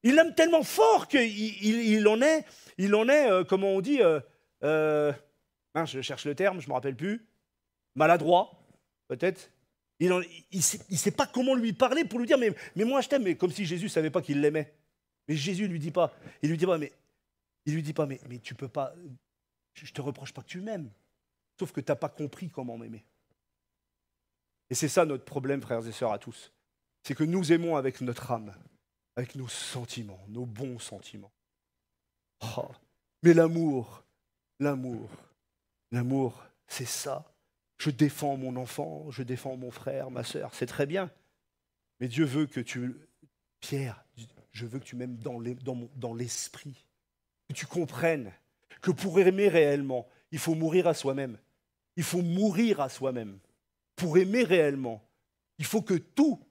Il l'aime tellement fort qu'il en est, comment on dit, je cherche le terme, je ne me rappelle plus, maladroit, peut-être. Il ne sait pas comment lui parler pour lui dire mais moi je t'aime, mais comme si Jésus ne savait pas qu'il l'aimait. Mais Jésus ne lui dit pas. Il lui dit pas, mais tu peux pas, je ne te reproche pas que tu m'aimes. Sauf que tu n'as pas compris comment m'aimer. Et c'est ça notre problème, frères et sœurs, à tous. C'est que nous aimons avec notre âme, avec nos sentiments, nos bons sentiments. Oh, mais l'amour, c'est ça. Je défends mon enfant, je défends mon frère, ma sœur, c'est très bien. Mais Dieu veut que Pierre, je veux que tu m'aimes dans l'esprit, que tu comprennes que pour aimer réellement, il faut mourir à soi-même. Il faut mourir à soi-même. Pour aimer réellement, il faut que tout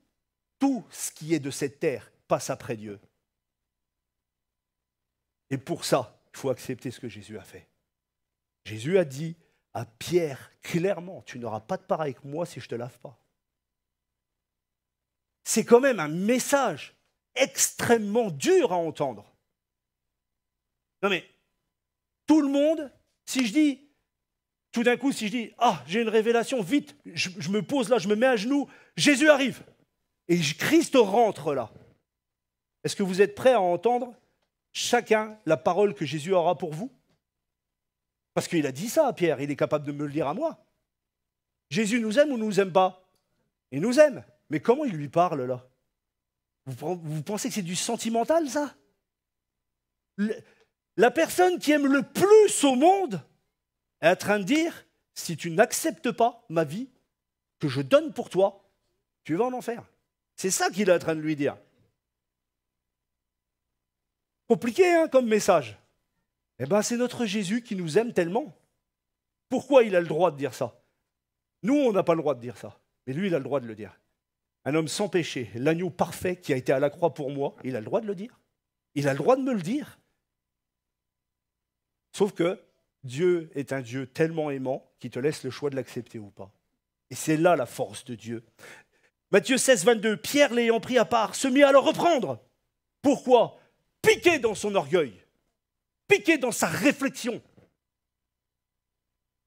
ce qui est de cette terre passe après Dieu. Et pour ça, il faut accepter ce que Jésus a fait. Jésus a dit à Pierre, clairement, tu n'auras pas de part avec moi si je ne te lave pas. C'est quand même un message extrêmement dur à entendre. Non mais, tout le monde, si je dis, j'ai une révélation, vite, je me pose là, je me mets à genoux, Jésus arrive, et Christ rentre là. Est-ce que vous êtes prêts à entendre chacun la parole que Jésus aura pour vous? Parce qu'il a dit ça à Pierre, il est capable de me le dire à moi. Jésus nous aime ou ne nous aime pas? Il nous aime. Mais comment il lui parle là? Vous pensez que c'est du sentimental ça? La personne qui aime le plus au monde est en train de dire, si tu n'acceptes pas ma vie que je donne pour toi, tu vas en enfer. C'est ça qu'il est en train de lui dire. Compliqué hein, comme message. Eh bien, c'est notre Jésus qui nous aime tellement. Pourquoi il a le droit de dire ça? Nous, on n'a pas le droit de dire ça. Mais lui, il a le droit de le dire. Un homme sans péché, l'agneau parfait qui a été à la croix pour moi, il a le droit de le dire. Il a le droit de me le dire. Sauf que Dieu est un Dieu tellement aimant qu'il te laisse le choix de l'accepter ou pas. Et c'est là la force de Dieu. Matthieu 16, 22, Pierre l'ayant pris à part, se mit à le reprendre. Pourquoi? Piqué dans son orgueil. Piqué dans sa réflexion.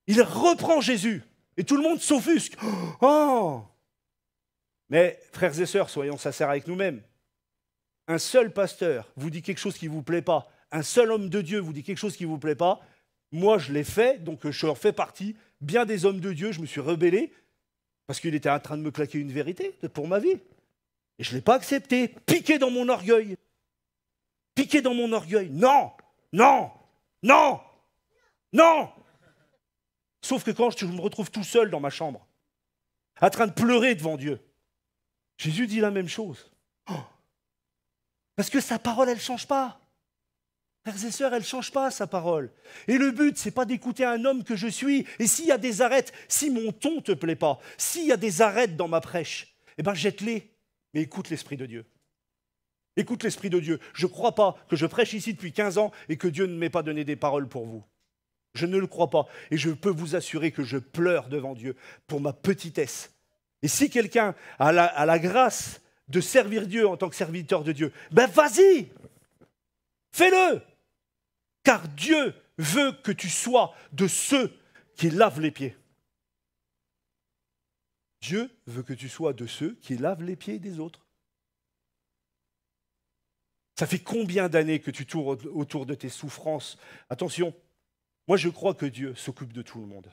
Il reprend Jésus et tout le monde s'offusque. Oh! Mais frères et sœurs, soyons sincères avec nous-mêmes. Un seul pasteur vous dit quelque chose qui ne vous plaît pas, un seul homme de Dieu vous dit quelque chose qui ne vous plaît pas, moi je l'ai fait, donc je en fais partie. Bien des hommes de Dieu, je me suis rebellé parce qu'il était en train de me claquer une vérité pour ma vie. Et je ne l'ai pas accepté, piqué dans mon orgueil. Piqué dans mon orgueil. Non, non, Non! Non! Sauf que quand je me retrouve tout seul dans ma chambre, en train de pleurer devant Dieu, Jésus dit la même chose. Oh, parce que sa parole, elle ne change pas. Frères et sœurs, elle ne change pas, sa parole. Et le but, ce n'est pas d'écouter un homme que je suis. Et s'il y a des arêtes, si mon ton ne te plaît pas, s'il y a des arêtes dans ma prêche, eh bien jette-les, mais écoute l'Esprit de Dieu. Écoute l'Esprit de Dieu. Je ne crois pas que je prêche ici depuis 15 ans et que Dieu ne m'ait pas donné des paroles pour vous. Je ne le crois pas. Et je peux vous assurer que je pleure devant Dieu pour ma petitesse. Et si quelqu'un a la grâce de servir Dieu en tant que serviteur de Dieu, ben vas-y, fais-le. Car Dieu veut que tu sois de ceux qui lavent les pieds. Dieu veut que tu sois de ceux qui lavent les pieds des autres. Ça fait combien d'années que tu tournes autour de tes souffrances? Attention, moi je crois que Dieu s'occupe de tout le monde.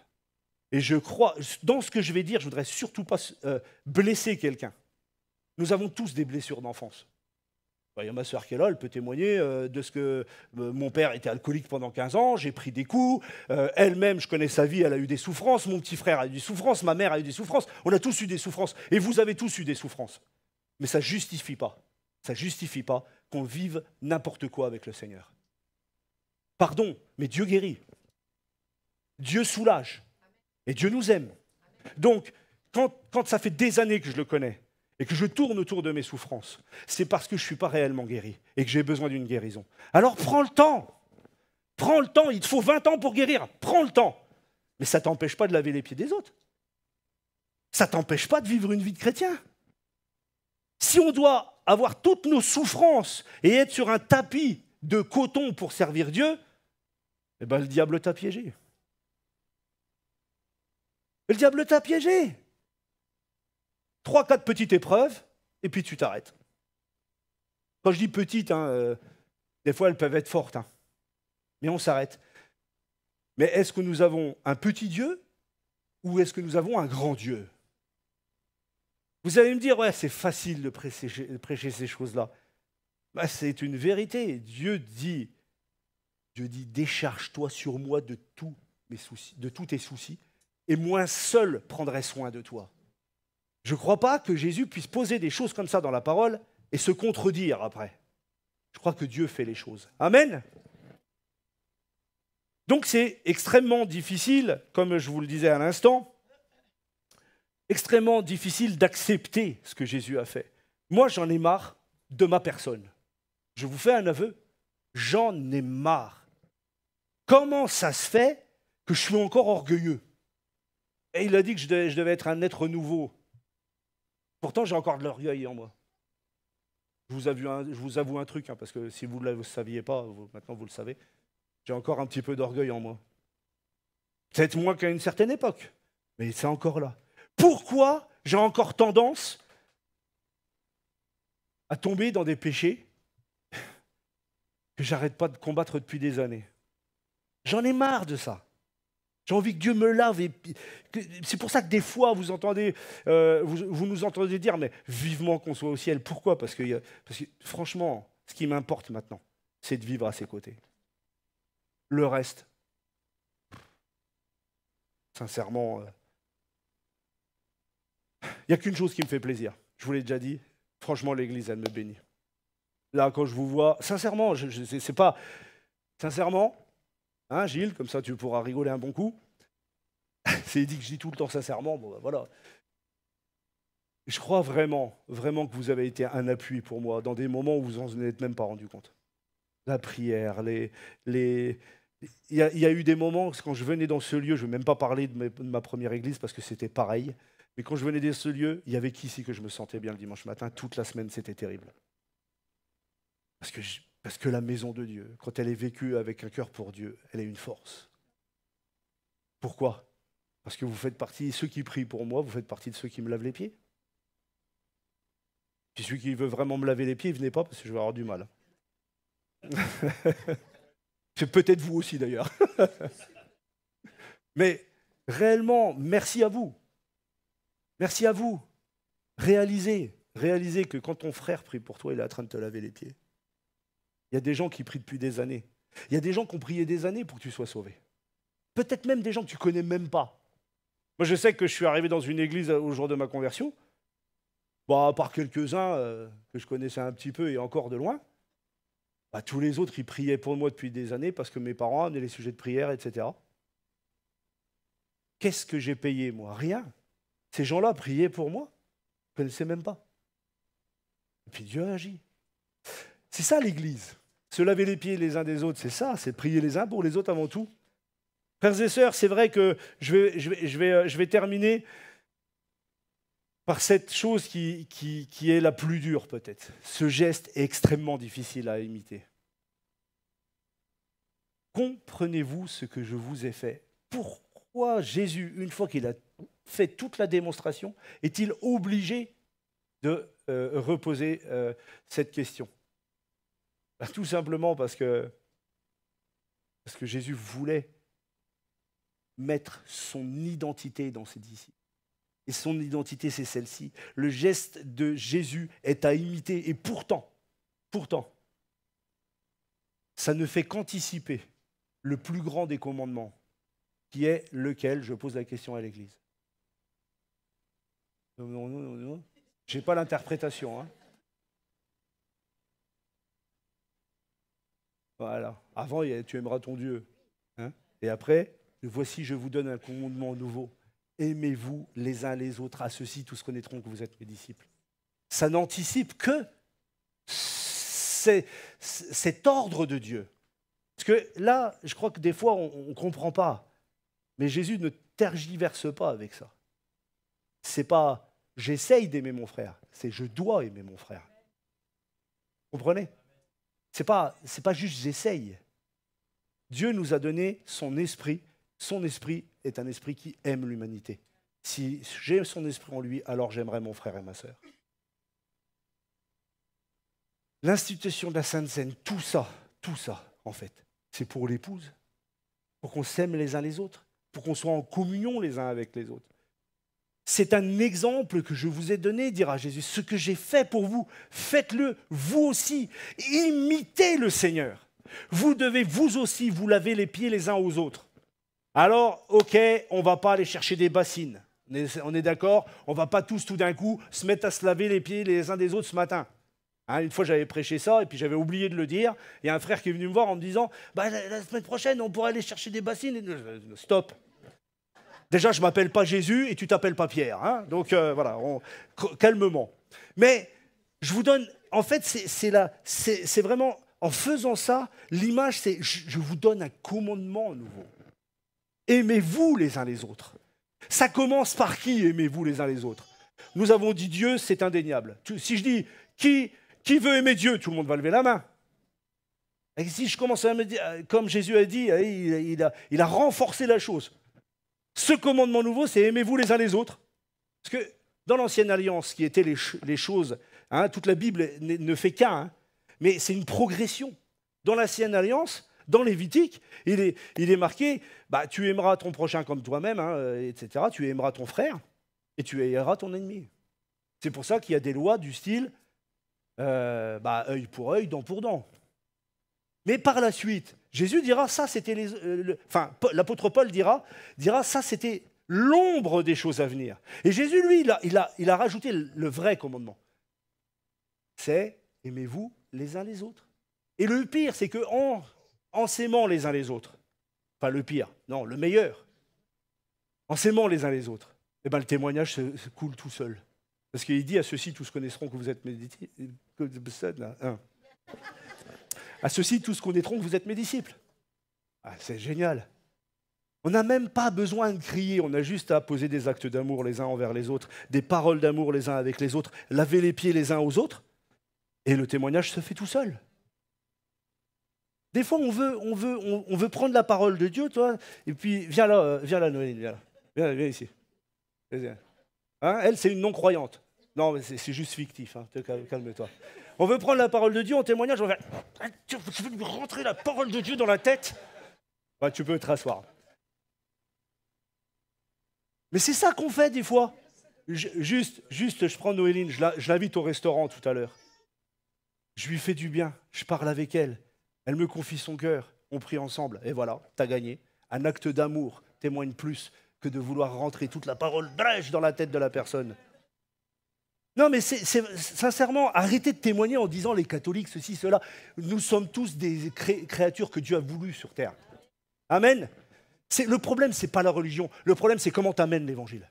Et je crois, dans ce que je vais dire, je ne voudrais surtout pas blesser quelqu'un. Nous avons tous des blessures d'enfance. Il y a ma sœur qui est là, elle peut témoigner de ce que mon père était alcoolique pendant 15 ans, j'ai pris des coups, elle-même, je connais sa vie, elle a eu des souffrances, mon petit frère a eu des souffrances, ma mère a eu des souffrances, on a tous eu des souffrances, et vous avez tous eu des souffrances. Mais ça ne justifie pas qu'on vive n'importe quoi avec le Seigneur. Pardon, mais Dieu guérit. Dieu soulage. Et Dieu nous aime. Donc, quand ça fait des années que je le connais, et que je tourne autour de mes souffrances, c'est parce que je ne suis pas réellement guéri, et que j'ai besoin d'une guérison. Alors prends le temps. Prends le temps, il te faut 20 ans pour guérir. Prends le temps. Mais ça ne t'empêche pas de laver les pieds des autres. Ça ne t'empêche pas de vivre une vie de chrétien. Si on doit avoir toutes nos souffrances et être sur un tapis de coton pour servir Dieu, eh ben le diable t'a piégé. Le diable t'a piégé. 3-4 petites épreuves, et puis tu t'arrêtes. Quand je dis petites, des fois elles peuvent être fortes, mais on s'arrête. Mais est-ce que nous avons un petit Dieu ou est-ce que nous avons un grand Dieu? Vous allez me dire, ouais, c'est facile de prêcher ces choses-là. Ben, c'est une vérité. Dieu dit, décharge-toi sur moi de tous tes soucis, et moi seul prendrai soin de toi. Je ne crois pas que Jésus puisse poser des choses comme ça dans la parole et se contredire après. Je crois que Dieu fait les choses. Amen. Donc c'est extrêmement difficile, comme je vous le disais à l'instant, extrêmement difficile d'accepter ce que Jésus a fait. Moi, j'en ai marre de ma personne. Je vous fais un aveu, j'en ai marre. Comment ça se fait que je suis encore orgueilleux? Et il a dit que je devais être un être nouveau. Pourtant, j'ai encore de l'orgueil en moi. Je vous avoue un truc, parce que si vous ne le saviez pas, maintenant vous le savez, j'ai encore un petit peu d'orgueil en moi. Peut-être moins qu'à une certaine époque, mais c'est encore là. Pourquoi j'ai encore tendance à tomber dans des péchés que j'arrête pas de combattre depuis des années? J'en ai marre de ça. J'ai envie que Dieu me lave. C'est pour ça que des fois, vous nous entendez dire, mais vivement qu'on soit au ciel. Pourquoi? Parce que franchement, ce qui m'importe maintenant, c'est de vivre à ses côtés. Le reste, sincèrement, il n'y a qu'une chose qui me fait plaisir. Je vous l'ai déjà dit, franchement, l'Église, elle me bénit. Là, quand je vous vois, sincèrement, c'est pas... Sincèrement... Gilles, comme ça tu pourras rigoler un bon coup. C'est dit que je dis tout le temps sincèrement, bon ben voilà. Je crois vraiment, vraiment que vous avez été un appui pour moi dans des moments où vous en êtes même pas rendu compte. La prière, il y a eu des moments, quand je venais dans ce lieu, je ne vais même pas parler de ma première église parce que c'était pareil, mais quand je venais dans ce lieu, il y avait qu'ici que je me sentais bien le dimanche matin, toute la semaine c'était terrible. Parce que la maison de Dieu, quand elle est vécue avec un cœur pour Dieu, elle est une force. Pourquoi? Parce que vous faites partie, ceux qui prient pour moi, vous faites partie de ceux qui me lavent les pieds. Puis celui qui veut vraiment me laver les pieds, venez pas parce que je vais avoir du mal. C'est peut-être vous aussi d'ailleurs. Mais réellement, merci à vous. Merci à vous. Réalisez que quand ton frère prie pour toi, il est en train de te laver les pieds. Il y a des gens qui prient depuis des années. Il y a des gens qui ont prié des années pour que tu sois sauvé. Peut-être même des gens que tu connais même pas. Moi, je sais que je suis arrivé dans une église au jour de ma conversion. Bon, à part quelques-uns que je connaissais un petit peu et encore de loin, bah, tous les autres, ils priaient pour moi depuis des années parce que mes parents amenaient les sujets de prière, etc. Qu'est-ce que j'ai payé, moi? Rien. Ces gens-là priaient pour moi. Je ne connaissais même pas. Et puis Dieu agit. C'est ça l'Église. Se laver les pieds les uns des autres, c'est ça, c'est prier les uns pour les autres avant tout. Frères et sœurs, c'est vrai que je vais terminer par cette chose qui est la plus dure peut-être. Ce geste est extrêmement difficile à imiter. Comprenez-vous ce que je vous ai fait? Pourquoi Jésus, une fois qu'il a fait toute la démonstration, est-il obligé de reposer cette question? Ben, tout simplement parce que Jésus voulait mettre son identité dans ses disciples. Et son identité, c'est celle-ci. Le geste de Jésus est à imiter. Et pourtant, ça ne fait qu'anticiper le plus grand des commandements, qui est lequel? Je pose la question à l'Église. Non. Je n'ai pas l'interprétation. Hein. Voilà. Avant, tu aimeras ton Dieu. Hein. Et après, voici, je vous donne un commandement nouveau. Aimez-vous les uns les autres. À ceux-ci, tous connaîtront que vous êtes mes disciples. Ça n'anticipe que cet ordre de Dieu. Parce que là, je crois que des fois, on ne comprend pas. Mais Jésus ne tergiverse pas avec ça. C'est pas « j'essaye d'aimer mon frère », c'est « je dois aimer mon frère ». Vous comprenez? C'est pas juste « j'essaye ». Dieu nous a donné son esprit. Son esprit est un esprit qui aime l'humanité. Si j'ai son esprit en lui, alors j'aimerai mon frère et ma sœur. L'institution de la Sainte Seine, tout ça, en fait, c'est pour l'épouse, pour qu'on s'aime les uns les autres, pour qu'on soit en communion les uns avec les autres. C'est un exemple que je vous ai donné, dira Jésus. Ce que j'ai fait pour vous, faites-le vous aussi. Imitez le Seigneur. Vous devez vous aussi vous laver les pieds les uns aux autres. Alors, ok, on ne va pas aller chercher des bassines. On est d'accord? On ne va pas tous tout d'un coup se mettre à se laver les pieds les uns des autres ce matin. Hein, une fois, j'avais prêché ça et puis j'avais oublié de le dire. Il y a un frère qui est venu me voir en me disant bah, la semaine prochaine, on pourrait aller chercher des bassines. Stop. Déjà, je ne m'appelle pas Jésus et tu ne t'appelles pas Pierre. Hein, donc voilà, calmement. Mais je vous donne, en fait, c'est vraiment, en faisant ça, l'image, c'est je vous donne un commandement nouveau. Aimez-vous les uns les autres. Ça commence par qui, aimez-vous les uns les autres? Nous avons dit Dieu, c'est indéniable. Si je dis qui veut aimer Dieu, tout le monde va lever la main. Et si je commence à me dire, comme Jésus a dit, il a renforcé la chose. Ce commandement nouveau, c'est aimez-vous les uns les autres. Parce que dans l'Ancienne Alliance, qui étaient les choses, hein, toute la Bible ne fait qu'un, hein, mais c'est une progression. Dans l'Ancienne Alliance, dans Lévitique, il est marqué, bah, tu aimeras ton prochain comme toi-même, hein, etc. Tu aimeras ton frère et tu haïras ton ennemi. C'est pour ça qu'il y a des lois du style œil pour œil, dent pour dent. Mais par la suite, Jésus dira, ça c'était l'apôtre Paul dira, ça c'était l'ombre des choses à venir. Et Jésus, lui, il a rajouté le vrai commandement. C'est aimez-vous les uns les autres. Et le pire, c'est qu'en s'aimant les uns les autres, enfin le pire, non, le meilleur, en s'aimant les uns les autres, eh ben, le témoignage se coule tout seul. Parce qu'il dit à ceux-ci, tous connaîtront que vous êtes mes disciples. À ceux-ci, tous connaîtront que vous êtes mes disciples. Ah, c'est génial. On n'a même pas besoin de crier, on a juste à poser des actes d'amour les uns envers les autres, des paroles d'amour les uns avec les autres, laver les pieds les uns aux autres, et le témoignage se fait tout seul. Des fois, on veut prendre la parole de Dieu, toi, et puis viens là, Noéline, viens ici. Hein, elle, c'est une non-croyante. Non, mais c'est juste fictif, hein, calme-toi. On veut prendre la parole de Dieu en témoignage, on va tu veux lui rentrer la parole de Dieu dans la tête? Ouais, tu peux te rasseoir. Mais c'est ça qu'on fait des fois. Juste, je prends Noéline, je l'invite au restaurant tout à l'heure. Je lui fais du bien, je parle avec elle. Elle me confie son cœur. on prie ensemble, et voilà, t'as gagné. Un acte d'amour témoigne plus que de vouloir rentrer toute la parole drèche dans la tête de la personne. Non, mais sincèrement, arrêtez de témoigner en disant les catholiques, ceci, cela. Nous sommes tous des créatures que Dieu a voulues sur terre. Amen. Le problème, ce n'est pas la religion. Le problème, c'est comment tu amènes l'évangile.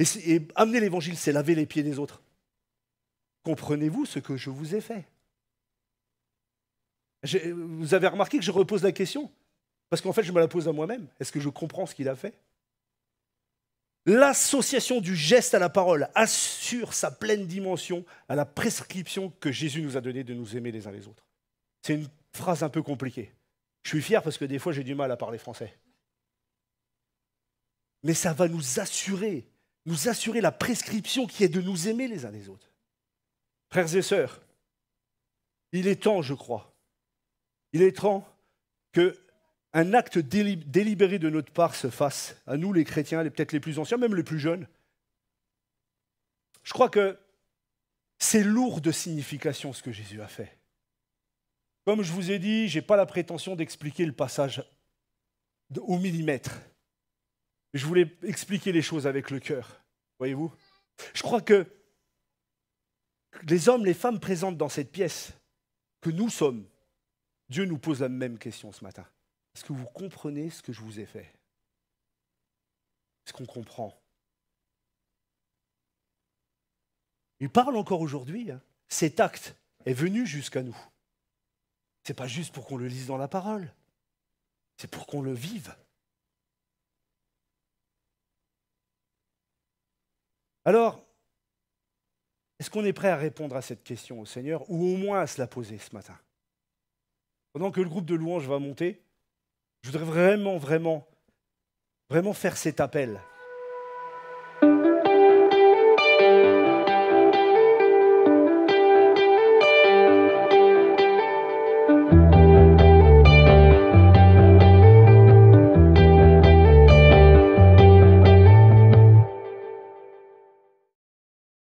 Et amener l'évangile, c'est laver les pieds des autres. Comprenez-vous ce que je vous ai fait? Vous avez remarqué que je repose la question? Parce qu'en fait, je me la pose à moi-même. Est-ce que je comprends ce qu'il a fait? L'association du geste à la parole assure sa pleine dimension à la prescription que Jésus nous a donnée de nous aimer les uns les autres. C'est une phrase un peu compliquée. Je suis fier parce que des fois, j'ai du mal à parler français. Mais ça va nous assurer la prescription qui est de nous aimer les uns les autres. Frères et sœurs, il est temps, je crois, il est temps qu'un acte délibéré de notre part se fasse, à nous les chrétiens, peut-être les plus anciens, même les plus jeunes. Je crois que c'est lourd de signification ce que Jésus a fait. Comme je vous ai dit, je n'ai pas la prétention d'expliquer le passage au millimètre. Je voulais expliquer les choses avec le cœur, voyez-vous. Je crois que les hommes, les femmes présentes dans cette pièce, que nous sommes, Dieu nous pose la même question ce matin. Est-ce que vous comprenez ce que je vous ai fait? Est-ce qu'on comprend? Il parle encore aujourd'hui. Cet acte est venu jusqu'à nous. Ce n'est pas juste pour qu'on le lise dans la parole. C'est pour qu'on le vive. Alors, est-ce qu'on est prêt à répondre à cette question au Seigneur ou au moins à se la poser ce matin? Pendant que le groupe de louanges va monter, je voudrais vraiment faire cet appel.